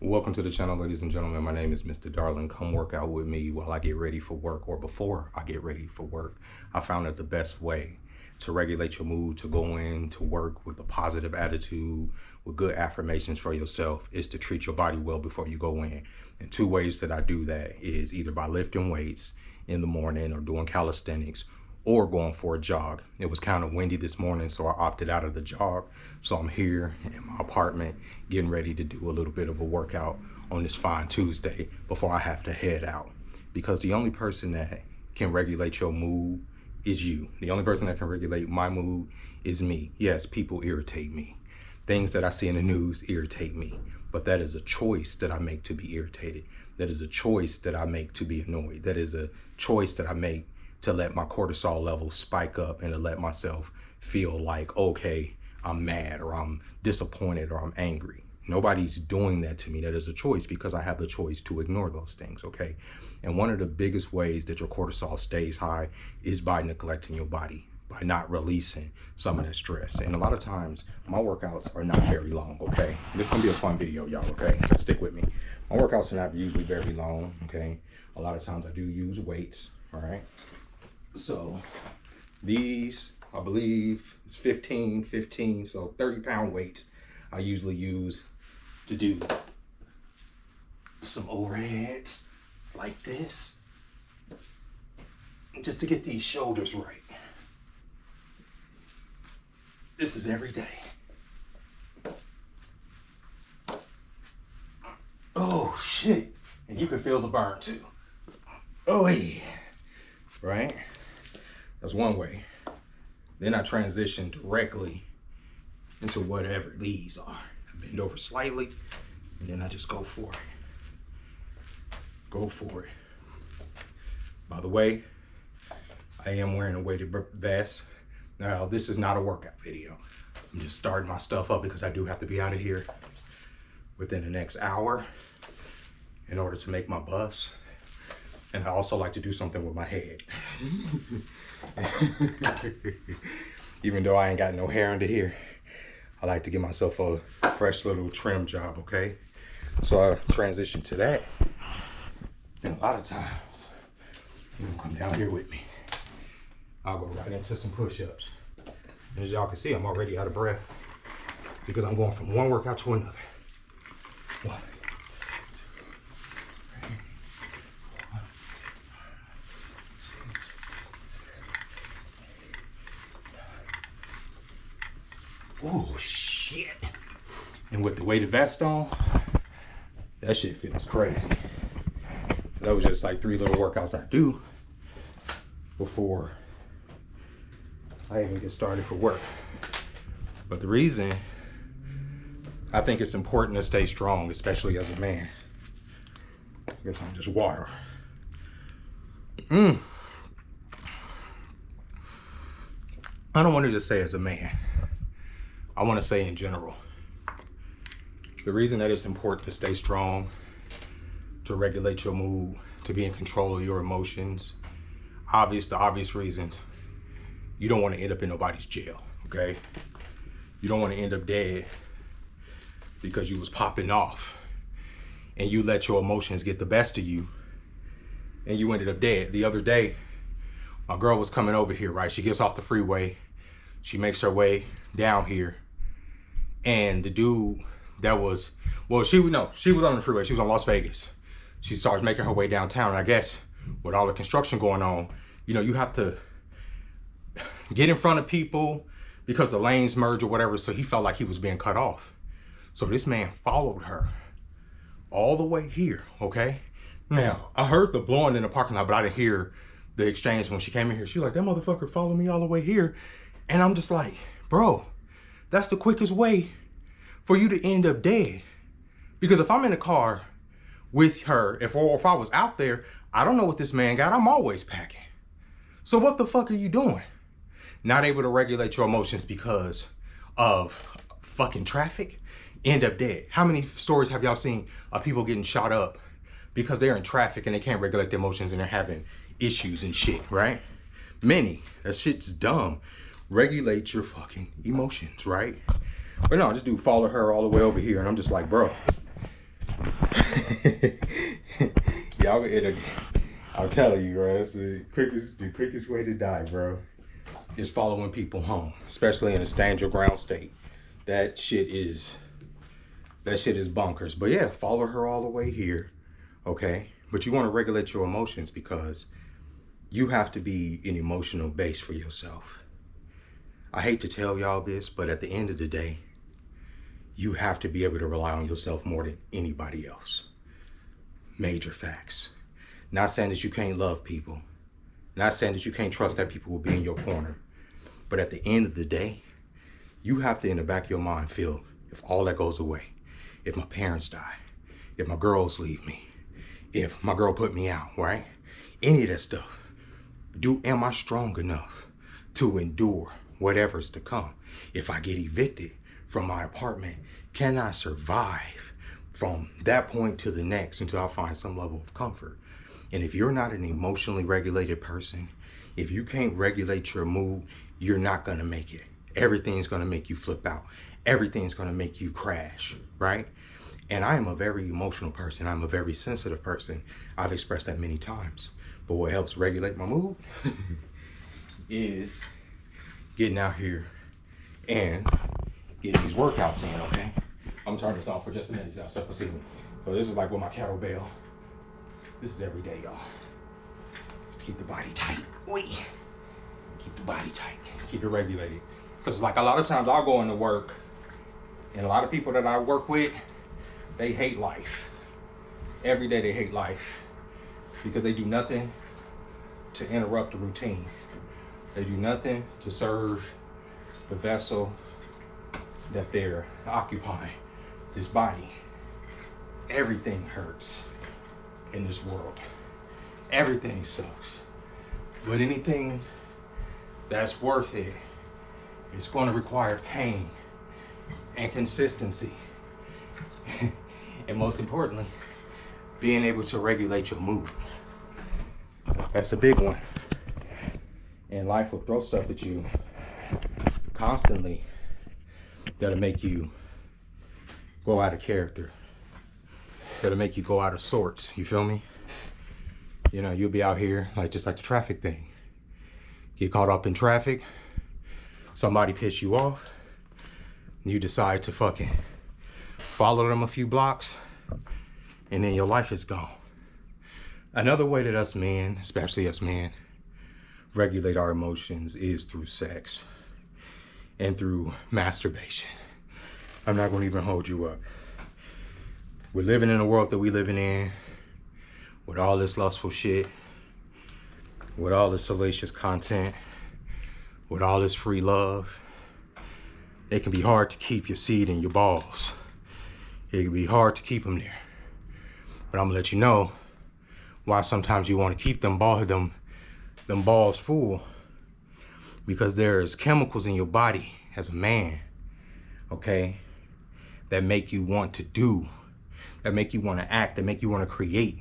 Welcome to the channel, ladies and gentlemen. My name is Mr. Darling. Come work out with me while I get ready for work, or before I get ready for work. I found that the best way to regulate your mood, to go in to work with a positive attitude, with good affirmations for yourself, is to treat your body well before you go in. And two ways that I do that is either by lifting weights in the morning or doing calisthenics, or going for a jog. It was kind of windy this morning, so I opted out of the jog. So I'm here in my apartment getting ready to do a little bit of a workout on this fine Tuesday before I have to head out. Because the only person that can regulate your mood is you. The only person that can regulate my mood is me. Yes, people irritate me. Things that I see in the news irritate me. But that is a choice that I make to be irritated. That is a choice that I make to be annoyed. That is a choice that I make to let my cortisol levels spike up and to let myself feel like, okay, I'm mad or I'm disappointed or I'm angry. Nobody's doing that to me. That is a choice because I have the choice to ignore those things, okay? And one of the biggest ways that your cortisol stays high is by neglecting your body, by not releasing some of that stress. And a lot of times, my workouts are not very long, okay? This is gonna be a fun video, y'all, okay? So stick with me. My workouts are not usually very long, okay? A lot of times I do use weights, all right? So these, I believe, is 15, so 30-pound weight I usually use to do some overheads like this, just to get these shoulders right. This is every day. Oh shit, and you can feel the burn too. Oh yeah, right? That's one way. Then I transition directly into whatever these are. I bend over slightly, and then I just go for it. Go for it. By the way, I am wearing a weighted vest. Now, this is not a workout video. I'm just starting my stuff up because I do have to be out of here within the next hour in order to make my bus. And I also like to do something with my head. Even though I ain't got no hair under here, I like to give myself a fresh little trim job, okay? So I transition to that. And a lot of times, you know, come down here with me. I'll go right into some push-ups. As y'all can see, I'm already out of breath because I'm going from one workout to another. One. Oh shit. And with the weighted vest on, that shit feels crazy. So that was just like 3 little workouts I do before I even get started for work. But the reason I think it's important to stay strong, especially as a man, I guess I'm just water. I don't want to just say as a man. I want to say in general. The reason that it's important to stay strong, to regulate your mood, to be in control of your emotions, the obvious reasons. You don't want to end up in nobody's jail, okay? You don't want to end up dead because you was popping off and you let your emotions get the best of you and you ended up dead. The other day, my girl was coming over here, right? She gets off the freeway. She makes her way down here. And the dude that was, she was on the freeway. She was on Las Vegas. She starts making her way downtown. And I guess with all the construction going on, you know, you have to get in front of people because the lanes merge or whatever. So he felt like he was being cut off. So this man followed her all the way here, okay? Now, I heard the blowing in the parking lot, but I didn't hear the exchange when she came in here. She was like, that motherfucker followed me all the way here. And I'm just like, bro, that's the quickest way for you to end up dead. Because if I'm in a car with her, or if I was out there, I don't know what this man got. I'm always packing. So what the fuck are you doing? Not able to regulate your emotions because of fucking traffic, end up dead. How many stories have y'all seen of people getting shot up because they're in traffic and they can't regulate their emotions and they're having issues and shit, right? Many. That shit's dumb. Regulate your fucking emotions, right? But no, this dude followed her all the way over here, and I'm just like, bro, Y'all, I'm telling you, bro, it's the quickest way to die, bro, is following people home, especially in a stand your ground state. That shit is bonkers. But yeah, follow her all the way here, okay? But you want to regulate your emotions because you have to be an emotional base for yourself. I hate to tell y'all this, but at the end of the day, you have to be able to rely on yourself more than anybody else. Major facts. Not saying that you can't love people. Not saying that you can't trust that people will be in your corner. But at the end of the day, you have to, in the back of your mind, feel if all that goes away, if my parents die, if my girls leave me, if my girl put me out, right? Any of that stuff. Am I strong enough to endure whatever's to come? If I get evicted from my apartment, can I survive from that point to the next until I find some level of comfort? And if you're not an emotionally regulated person, if you can't regulate your mood, you're not gonna make it. Everything's gonna make you flip out. Everything's gonna make you crash, right? And I am a very emotional person. I'm a very sensitive person. I've expressed that many times. But what helps regulate my mood is getting out here and getting these workouts in, okay? I'm gonna turn this off for just a minute, y'all. So this is like with my kettlebell. This is every day, y'all. Just keep the body tight. Oi. Keep the body tight. Keep it regulated. Because like a lot of times I'll go into work and a lot of people that I work with, they hate life. Every day they hate life because they do nothing to interrupt the routine. They do nothing to serve the vessel that they're occupying, this body. Everything hurts in this world. Everything sucks. But anything that's worth it, it's going to require pain and consistency. And most importantly, being able to regulate your mood. That's a big one. And life will throw stuff at you constantly that'll make you go out of character. That'll make you go out of sorts. You feel me? You know, you'll be out here just like the traffic thing. Get caught up in traffic. Somebody piss you off. You decide to fucking follow them a few blocks. And then your life is gone. Another way that us men, especially us men, regulate our emotions is through sex and through masturbation. I'm not gonna even hold you up. We're living in the world that we're living in with all this lustful shit, with all this salacious content, with all this free love. It can be hard to keep your seed in your balls. It can be hard to keep them there. But I'm gonna let you know why sometimes you wanna keep them balls full, because there's chemicals in your body as a man, okay, that make you want to do, that make you want to act, that make you want to create,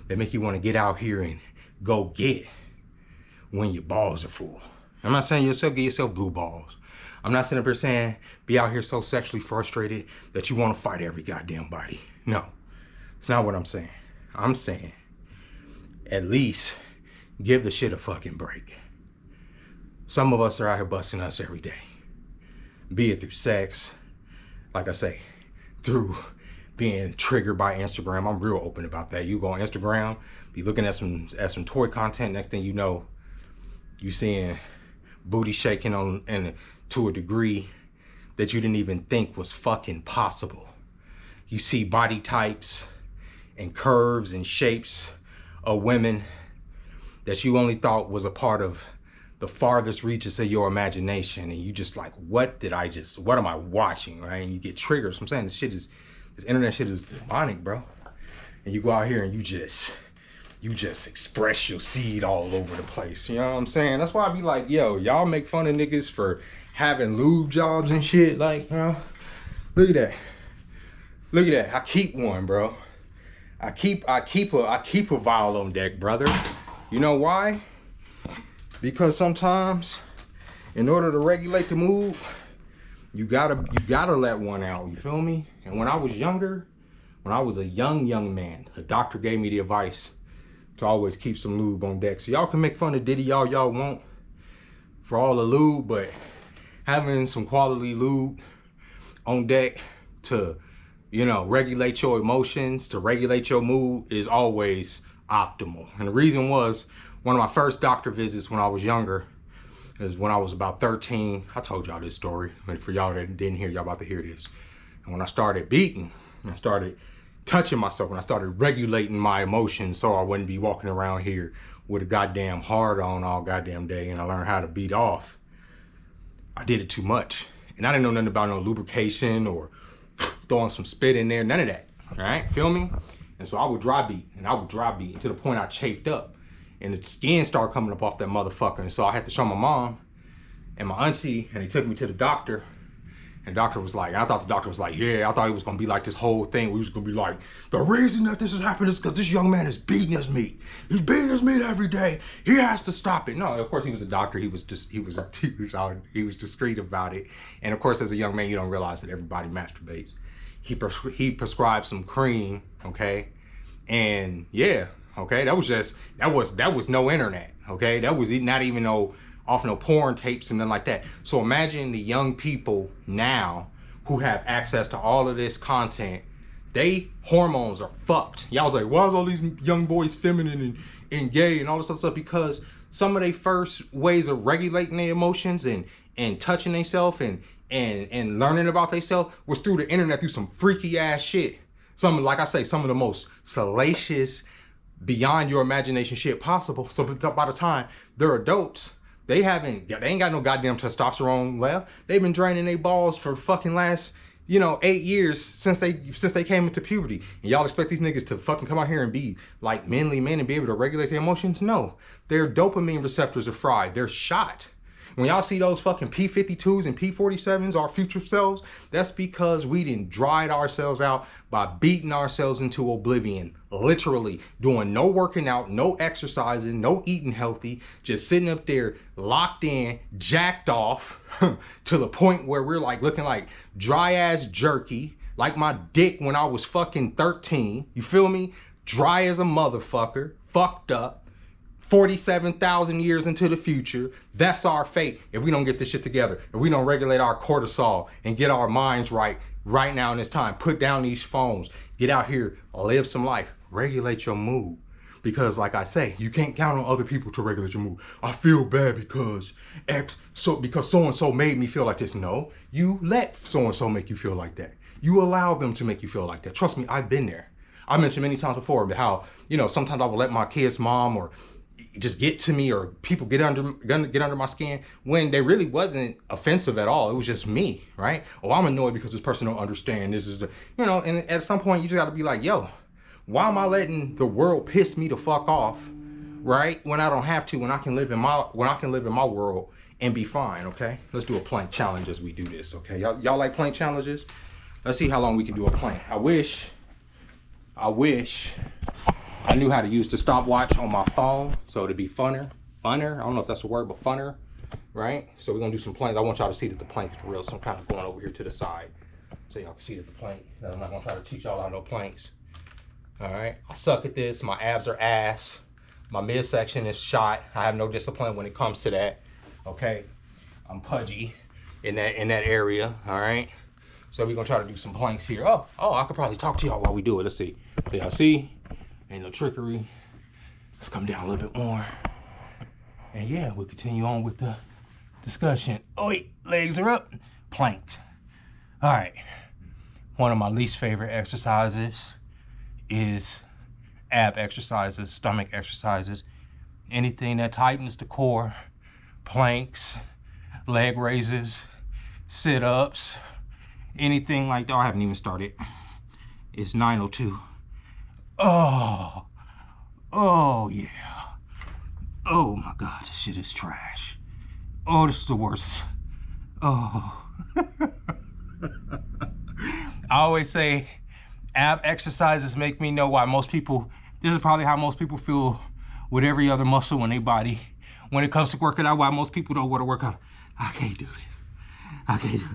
that make you want to get out here and go get when your balls are full. I'm not saying get yourself blue balls. I'm not sitting up here saying be out here so sexually frustrated that you want to fight every goddamn body. No, it's not what I'm saying. I'm saying at least give the shit a fucking break. Some of us are out here busting us every day. Be it through sex, like I say, through being triggered by Instagram. I'm real open about that. You go on Instagram, be looking at some toy content, next thing you know, you seeing booty shaking to a degree that you didn't even think was fucking possible. You see body types and curves and shapes of women that you only thought was a part of the farthest reaches of your imagination, and you just like, what am I watching, right? And you get triggered. So I'm saying this internet shit is demonic, bro. And you go out here and you just express your seed all over the place. You know what I'm saying? That's why I be like, yo, y'all make fun of niggas for having lube jobs and shit. Like, bro, look at that. Look at that. I keep one, bro. I keep a vial on deck, brother. You know why? Because sometimes, in order to regulate the mood, you gotta let one out. You feel me? And when I was younger, when I was a young man, a doctor gave me the advice to always keep some lube on deck. So y'all can make fun of Diddy all y'all want for all the lube, but having some quality lube on deck to, you know, regulate your emotions, to regulate your mood is always optimal. And the reason was, one of my first doctor visits when I was younger is when I was about 13. I told y'all this story, but for y'all that didn't hear, y'all about to hear this. And when I started beating, I started touching myself, and I started regulating my emotions so I wouldn't be walking around here with a goddamn hard on all goddamn day, and I learned how to beat off. I did it too much. And I didn't know nothing about no lubrication or throwing some spit in there, none of that, all right, feel me? And so I would dry beat, and I would dry beat to the point I chafed up, and the skin started coming up off that motherfucker. And so I had to show my mom and my auntie, and he took me to the doctor. And the doctor was like, I thought the doctor was like, yeah, I thought it was gonna be like this whole thing. We was gonna be like, the reason that this is happening is because this young man is beating his meat. He's beating his meat every day. He has to stop it. No, of course he was a doctor. He was discreet about it. And of course, as a young man, you don't realize that everybody masturbates. He prescribed some cream, okay? And yeah, okay, that was no internet, okay? That was not even no porn tapes and nothing like that. So imagine the young people now who have access to all of this content. They hormones are fucked. Y'all was like, why is all these young boys feminine and gay and all this other stuff? Because some of their first ways of regulating their emotions and touching themselves and learning about themselves was through the internet, through some freaky ass shit. Some, like I say, some of the most salacious, beyond your imagination shit possible. So by the time they're adults, they ain't got no goddamn testosterone left. They've been draining their balls for fucking last, 8 years since they came into puberty. And y'all expect these niggas to fucking come out here and be like manly men and be able to regulate their emotions? No. Their dopamine receptors are fried. They're shot. When y'all see those fucking P52s and P47s, our future selves, that's because we done dried ourselves out by beating ourselves into oblivion. Literally doing no working out, no exercising, no eating healthy, just sitting up there locked in, jacked off to the point where we're like looking like dry ass jerky, like my dick when I was fucking 13. You feel me? Dry as a motherfucker, fucked up. 47,000 years into the future, that's our fate if we don't get this shit together. If we don't regulate our cortisol and get our minds right now in this time. Put down these phones, get out here, live some life, regulate your mood. Because like I say, you can't count on other people to regulate your mood. I feel bad because so-and-so made me feel like this. No, you let so-and-so make you feel like that. You allow them to make you feel like that. Trust me, I've been there. I mentioned many times before how, sometimes I will let my kid's mom or just get to me, or people get under my skin when they really wasn't offensive at all. It was just me, right? Oh, I'm annoyed because this person don't understand. This is and at some point you just got to be like, yo, why am I letting the world piss me the fuck off, right? When I don't have to, when I can live in my world and be fine, okay? Let's do a plank challenge as we do this, okay? Y'all like plank challenges? Let's see how long we can do a plank. I wish I knew how to use the stopwatch on my phone, so it'd be funner. I don't know if that's a word, but funner, right? So we're gonna do some planks. I want y'all to see that the plank is real, so I'm kind of going over here to the side so y'all can see that the plank. I'm not gonna try to teach y'all how no planks. All right, I suck at this. My abs are ass. My midsection is shot. I have no discipline when it comes to that. Okay, I'm pudgy in that area. All right, so we're gonna try to do some planks here. Oh, I could probably talk to y'all while we do it. Let's see. So y'all see? Ain't no trickery. Let's come down a little bit more. And yeah, we'll continue on with the discussion. Oh wait, legs are up. Planks. All right. One of my least favorite exercises is ab exercises, stomach exercises. Anything that tightens the core. Planks, leg raises, sit-ups, anything like that. I haven't even started. It's 9:02. Oh yeah. Oh my God, this shit is trash. Oh, this is the worst. Oh. I always say ab exercises make me know why this is probably how most people feel with every other muscle in their body. When it comes to working out, why most people don't want to work out. I can't do this. I can't do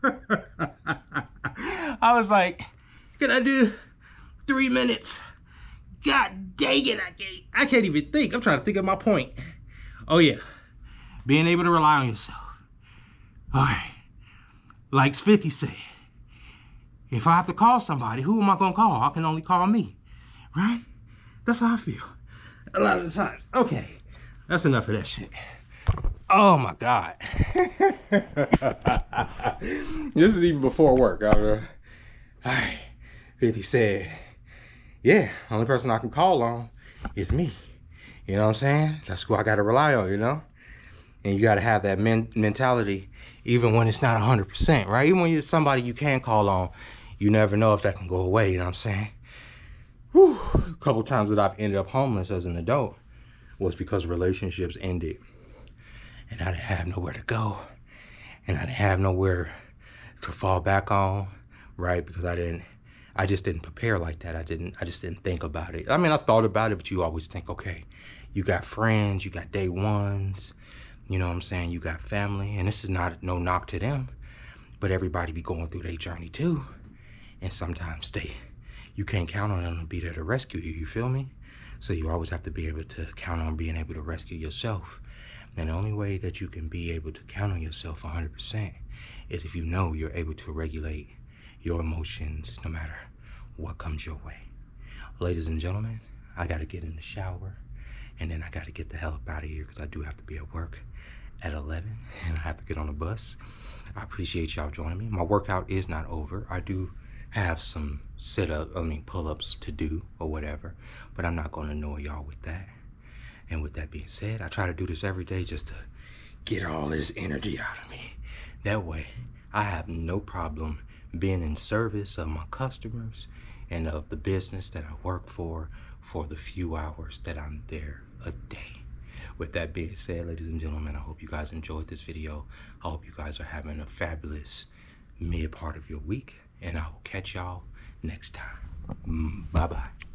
it. I was like, Can I do 3 minutes? God dang it, I can't even think. I'm trying to think of my point. Oh yeah, being able to rely on yourself. All right, like 50 said, if I have to call somebody, who am I gonna call? I can only call me, right? That's how I feel a lot of the times. Okay, that's enough of that shit. Oh my God. This is even before work. All right, 50 said, yeah, only person I can call on is me. You know what I'm saying? That's who I gotta rely on, you know? And you gotta have that mentality even when it's not 100%, right? Even when you're somebody you can call on, you never know if that can go away, you know what I'm saying? Whew. A couple times that I've ended up homeless as an adult was because relationships ended. And I didn't have nowhere to go. And I didn't have nowhere to fall back on, right? Because I just didn't prepare like that. I just didn't think about it. I mean, I thought about it, but you always think, okay, you got friends, you got day ones, you know what I'm saying? You got family, and this is not no knock to them, but everybody be going through their journey too. And sometimes you can't count on them to be there to rescue you, you feel me? So you always have to be able to count on being able to rescue yourself. And the only way that you can be able to count on yourself 100% is if you know you're able to regulate your emotions no matter what comes your way. Ladies and gentlemen, I gotta get in the shower and then I gotta get the hell up out of here because I do have to be at work at 11 and I have to get on the bus. I appreciate y'all joining me. My workout is not over. I do have some pull-ups to do or whatever, but I'm not gonna annoy y'all with that. And with that being said, I try to do this every day just to get all this energy out of me. That way, I have no problem being in service of my customers and of the business that I work for the few hours that I'm there a day. With that being said, ladies and gentlemen, I hope you guys enjoyed this video. I hope you guys are having a fabulous mid part of your week, and I will catch y'all next time. Bye-bye.